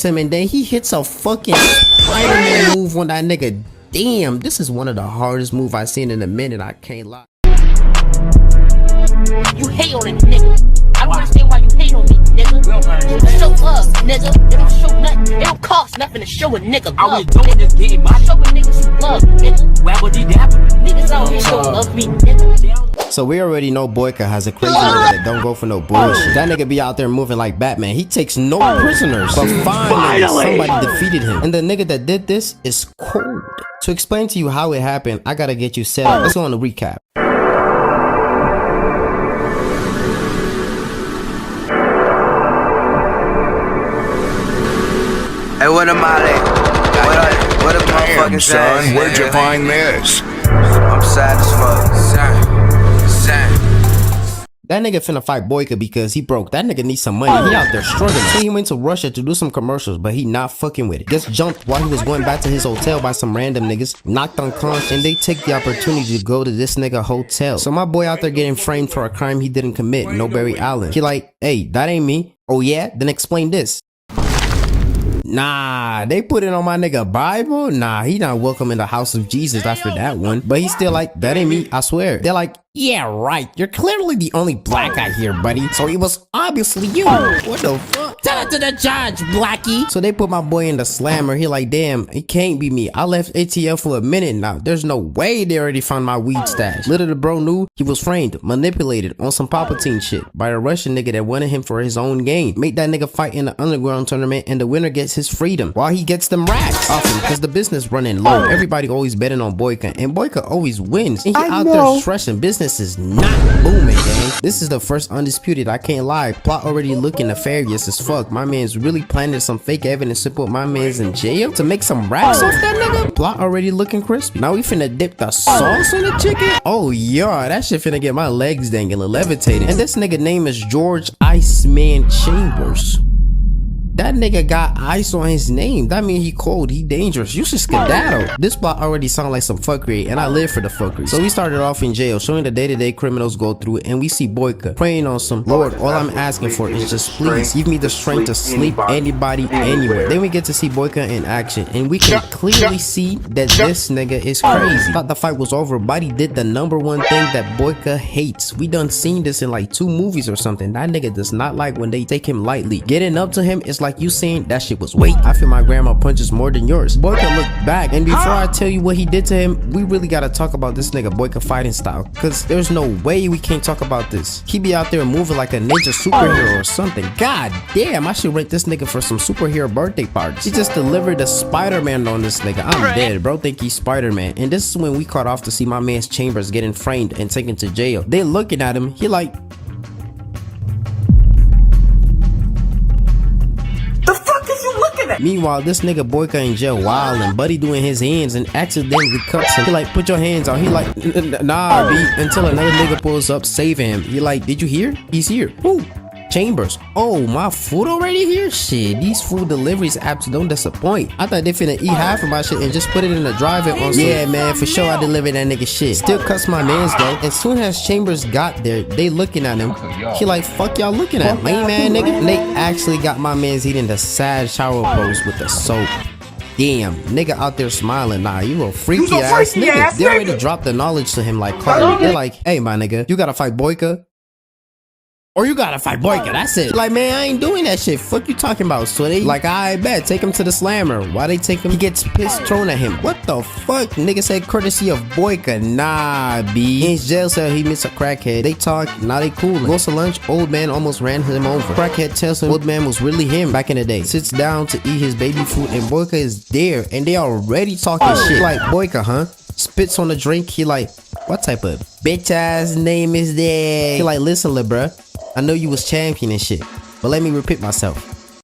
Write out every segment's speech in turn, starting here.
him, and then he hits a fucking Spider-Man move on that nigga. Damn, this is one of the hardest moves I've seen in a minute, I can't lie. You hate on a nigga. I don't understand why you hate on me, nigga. Show love, nigga. It don't show nothing. It don't cost nothing to show a nigga love. I was doing this game, I show a nigga some love, nigga. Wabba-dee-dabba. Niggas out here show love me, nigga. So we already know Boyka has a crazy nigga that don't go for no bullshit. That nigga be out there moving like Batman. He takes no prisoners. But finally, somebody defeated him. And the nigga that did this is cold. To explain to you how it happened, I gotta get you set up. Let's go on the recap. Hey, what am I like? What a motherfucking son, where'd you find this? I'm sad as fuck. Sad. That nigga finna fight Boyka because he broke. That nigga needs some money. He out there struggling. So he went to Russia to do some commercials, but he not fucking with it. Just jumped while he was going back to his hotel by some random niggas, knocked unconscious, and they take the opportunity to go to this nigga hotel. So my boy out there getting framed for a crime he didn't commit. No Barry Allen. He like, hey, that ain't me. Oh yeah? Then explain this. Nah, they put it on my nigga Bible. Nah, he not welcome in the house of Jesus after that one. But he's still like, that ain't me, I swear. They're like, yeah, right. You're clearly the only black guy here, buddy. So it was obviously you. What the fuck? Tell it to the judge, Blackie. So they put my boy in the slammer. He like, damn, it can't be me. I left ATL for a minute now. There's no way they already found my weed stash. Little the bro knew he was framed, manipulated on some Palpatine shit by a Russian nigga that wanted him for his own gain. Make that nigga fight in the underground tournament and the winner gets his freedom while he gets them racks off him because the business running low. Everybody always betting on Boyka and Boyka always wins. And he out there stressing. Business is not booming, gang. This is the first undisputed, I can't lie. Plot already looking nefarious as fuck. My man's really planning some fake evidence to put my man's in jail to make some racks off that nigga. Plot already looking crispy. Now we finna dip the sauce on the chicken. Oh yeah, that shit finna get my legs dangling, levitating. And this nigga name is George Iceman Chambers. That nigga got ice on his name. That mean he cold, he dangerous. You should skedaddle. This plot already sound like some fuckery, and I live for the fuckery. So we started off in jail, showing the day-to-day criminals go through, and we see Boyka praying on some, Lord, all I'm asking for is just please give me the strength to sleep anybody, anywhere. Then we get to see Boyka in action, and we can clearly see that this nigga is crazy. Thought the fight was over, but he did the #1 thing that Boyka hates. We done seen this in like 2 movies or something. That nigga does not like when they take him lightly. Getting up to him is like you saying that shit was weight. I feel my grandma punches more than yours. Boyka looked back, and before I tell you what he did to him, we really gotta talk about this nigga Boyka fighting style, cause there's no way we can't talk about this. He be out there moving like a ninja superhero or something. God damn, I should rent this nigga for some superhero birthday parties. He just delivered a Spider-Man on this nigga. I'm dead, bro. Think he's Spider-Man. And this is when we caught off to see my man's Chambers getting framed and taken to jail. They looking at him, he like, meanwhile, this nigga Boyka in jail wildin', Buddy doing his hands and accidentally cuts him. He like, put your hands out. He like, nah, B, until another nigga pulls up, saving him. He like, did you hear? He's here. Who? Chambers. Oh, my food already here? Shit, these food deliveries apps don't disappoint. I thought they finna eat half of my shit and just put it in the drive-in on some. Yeah, man, for sure I delivered that nigga shit. Still cuss my mans though. As soon as Chambers got there, they looking at him. He like, fuck y'all looking at, lame man nigga. And they actually got my mans eating the sad shower pose with the soap. Damn, nigga out there smiling. Nah, you a freaky ass nigga. They already dropped the knowledge to him like Cardi. They're like, hey my nigga, you gotta fight Boyka, or you gotta fight Boyka, that's it. Like, man, I ain't doing that shit. Fuck you talking about? So they like, I bet, take him to the slammer. Why they take him? He gets pissed thrown at him. What the fuck? Nigga said courtesy of Boyka. Nah, B. In his jail cell, he meets a crackhead. They talk, now they cool. Goes to lunch, old man almost ran him over. Crackhead tells him old man was really him back in the day. Sits down to eat his baby food, and Boyka is there, and they already talking shit. Like, Boyka, huh? Spits on the drink. He like, what type of bitch ass name is that? He like, listen, lil' bruh, I know you was champion and shit, but let me repeat myself.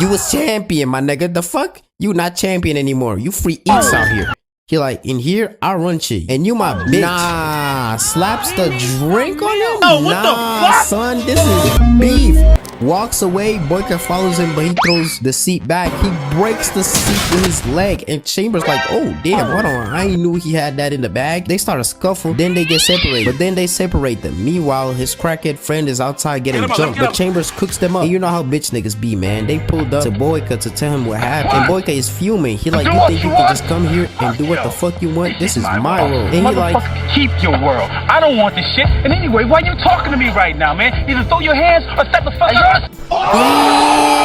You was champion, my nigga. The fuck? You not champion anymore. You free eats out here. He like, in here, I run shit. And you my bitch. Nah, slaps the drink on him? Oh, what the fuck? Son, this is beef. walks away. Boyka follows him, but he throws the seat back. He breaks the seat with his leg, and Chambers like, oh damn, hold on, I ain't knew he had that in the bag. They start a scuffle, then they get separated, but then they separate them. Meanwhile, his crackhead friend is outside getting jumped, but Chambers cooks them up. And you know how bitch niggas be, man. They pulled up to Boyka to tell him what happened, and Boyka is fuming. He like, you think you can just come here and do what the fuck you want? This is my world. And he like, keep your world. I don't want this shit. And anyway, why you talking to me right now, man? Either throw your hands or step the fuck up.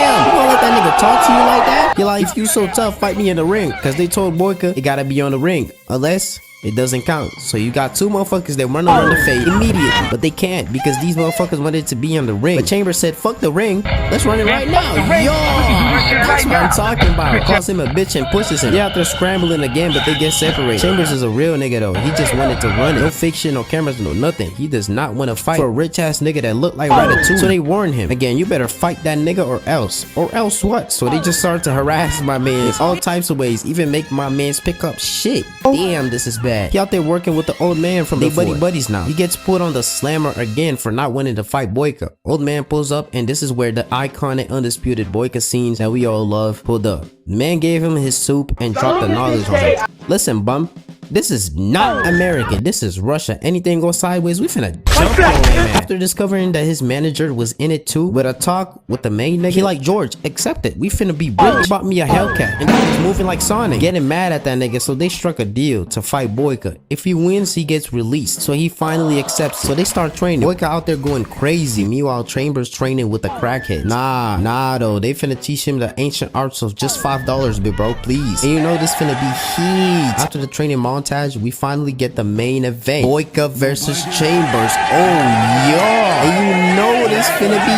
damn, you gonna let that nigga talk to you like that? He like, if you so tough, fight me in the ring. Cause they told Boyka it gotta be on the ring, unless it doesn't count. So you got two motherfuckers that run around the fade immediately, but they can't because these motherfuckers wanted to be on the ring. But Chambers said, fuck the ring, let's run it right now. Yo, that's what I'm talking about. Calls him a bitch and pushes him. Yeah, out there scrambling again, but they get separated. Chambers is a real nigga though. He just wanted to run it. No fiction, no cameras, no nothing. He does not want to fight for a rich ass nigga that looked like Ratatouille. So they warn him again, you better fight that nigga or else. Or else what? So they just start to harass my man all types of ways, even make my mans pick up shit. Damn, this is bad. He out there working with the old man from the buddies now. He gets put on the slammer again for not wanting to fight Boyka. Old man pulls up, and this is where the iconic undisputed Boyka scenes that we all love pulled up. The man gave him his soup and dropped the knowledge on him. Listen, bum. This is not America. This is Russia. Anything goes sideways, we finna jump on him, man. After discovering that his manager was in it too, with a talk with the main nigga, he like, George, accept it. We finna be rich. He bought me a Hellcat, and that was moving like Sonic. Getting mad at that nigga, so they struck a deal to fight Boyka. If he wins, he gets released. So he finally accepts it. So they start training. Boyka out there going crazy. Meanwhile, Chambers training with the crackheads. Nah though. They finna teach him the ancient arts of just $5, big bro, please. And you know this finna be heat. After the training montage, we finally get the main event. Boyka versus Chambers. Oh, yeah. And you know this finna be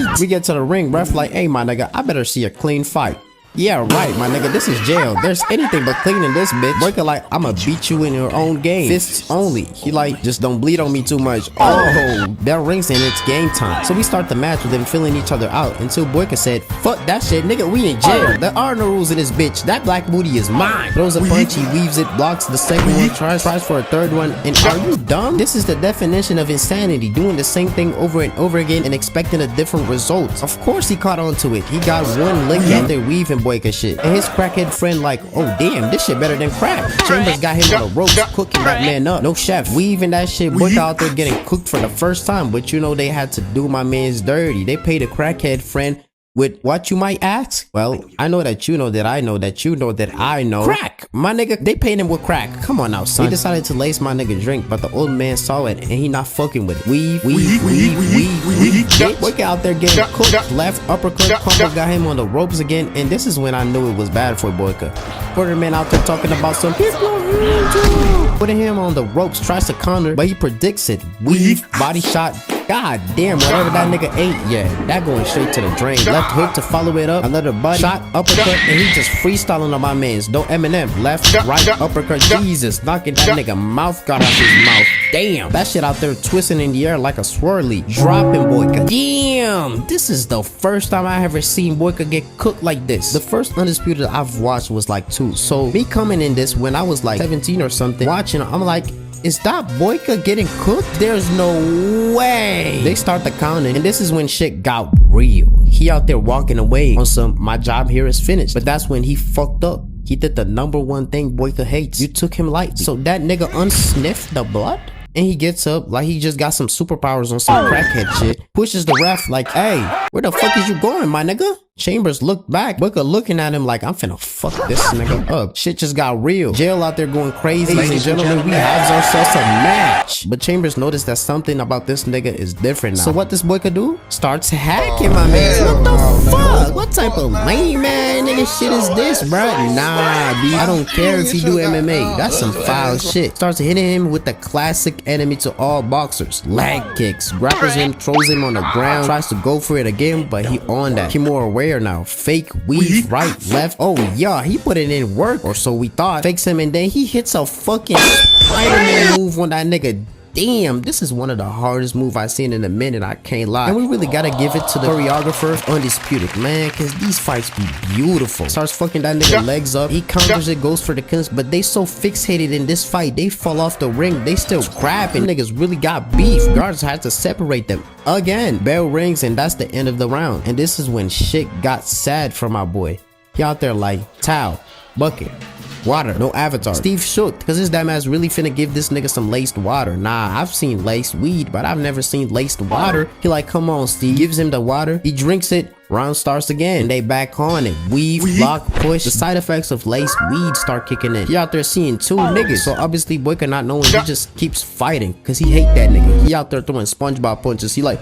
heat. We get to the ring, ref like, hey, my nigga, I better see a clean fight. Yeah, right, my nigga, this is jail. There's anything but clean in this bitch. Boyka like, I'ma beat you in your own game. Fists only. He like, just don't bleed on me too much. Oh, bell rings and it's game time. So we start the match with them filling each other out until Boyka said, fuck that shit, nigga, we in jail. There are no rules in this bitch. That black booty is mine. Throws a punch, he weaves it, blocks the second one, tries for a third one. And are you dumb? This is the definition of insanity, doing the same thing over and over again and expecting a different result. Of course he caught on to it. He got one lick out there weaving Boyka shit. And his crackhead friend like, oh damn, this shit better than crack. Chambers got him on the ropes, cooking that man up. No chef, weaving that shit. Boyka out there getting cooked for the first time, but you know they had to do my man's dirty. They paid a crackhead friend with what, you might ask? Well, I know that you know that I know that you know that I know. Crack! My nigga, they paid him with crack. Come on now, son. He decided to lace my nigga drink, but the old man saw it and he not fucking with it. Weave. Boyka out there getting cooked. Left uppercut combo got him on the ropes again, and this is when I knew it was bad for Boyka. Quarterman out there talking about some people. Putting him on the ropes, tries to counter, but he predicts it. Weave, body shot. God damn, whatever that nigga ate, yeah, that going straight to the drain. Left hook to follow it up, another body shot, uppercut, and he just freestyling on my mans. No Eminem, left, right, uppercut, Jesus, knocking that nigga mouth got out his mouth. Damn, that shit out there twisting in the air like a swirly, dropping Boyka. Damn, this is the first time I ever seen Boyka get cooked like this. The first Undisputed I've watched was like 2, so me coming in this when I was like 17 or something, watching, I'm like, is that Boyka getting cooked? There's no way. They start the counting, and this is when shit got real. He out there walking away on some, my job here is finished. But that's when he fucked up. He did the #1 thing Boyka hates. You took him lightly. So that nigga unsniffed the blood? And he gets up like he just got some superpowers on some crackhead shit. Pushes the ref like, hey, where the fuck is you going, my nigga? Chambers looked back, Boyka looking at him like, I'm finna fuck this nigga up. Shit just got real. Jail out there going crazy. Ladies and gentlemen, we have ourselves a match. But Chambers noticed that something about this nigga is different now. So what does Boyka do? Starts hacking my man. What the fuck? What type of lame man nigga shit is this, bruh? Nah, dude. I don't care if you do MMA. That's some foul shit. Starts hitting him with the classic enemy to all boxers. Leg kicks. Grapples him, throws him on the ground. Tries to go for it again, but he on that. He more aware now. Fake, weave, right, left. Oh yeah, he put it in work, or so we thought. Fakes him, and then he hits a fucking Spider-Man move on that nigga damn, this is one of the hardest moves I've seen in a minute, I can't lie. And we really gotta give it to the choreographer, Undisputed, man, cause these fights be beautiful. Starts fucking that nigga legs up, he counters it, goes for the kills, but they so fixated in this fight, they fall off the ring, they still grabbing. Niggas really got beef. Guards had to separate them. Again, bell rings and that's the end of the round. And this is when shit got sad for my boy. He out there like, towel, bucket, water, no avatar. Steve shook because his damn ass really finna give this nigga some laced water. Nah, I've seen laced weed, but I've never seen laced water. He like, come on, Steve. Gives him the water. He drinks it. Round starts again. They back on it. Weave, block, push. The side effects of laced weed start kicking in. He out there seeing two niggas. So obviously Boyka not knowing, he just keeps fighting because he hate that nigga. He out there throwing SpongeBob punches. He like,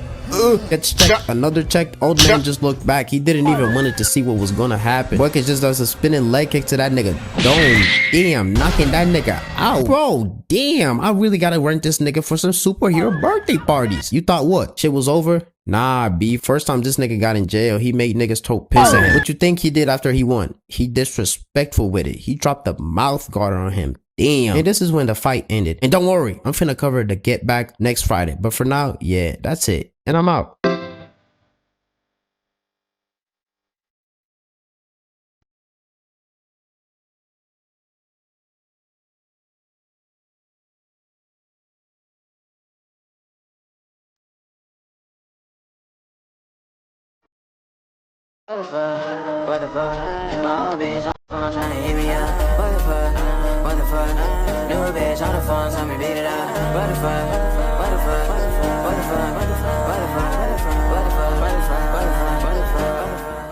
gets checked. Another check. Old man just looked back. He didn't even want it to see what was gonna happen. Boyka just does a spinning leg kick to that nigga dome. Damn, knocking that nigga out. Bro, damn. I really gotta rent this nigga for some superhero birthday parties. You thought what? Shit was over? Nah, B. First time this nigga got in jail, he made niggas throw piss at him. What you think he did after he won? He disrespectful with it. He dropped the mouth guard on him. Damn. And this is when the fight ended. And don't worry, I'm finna cover the get back next Friday. But for now, yeah, that's it. And I'm out. What the fuck? What the fuck? My old bitch on the phone tryna hit me up. What the fuck? What the fuck? New bitch on the phone, tell me beat it up. What the fuck?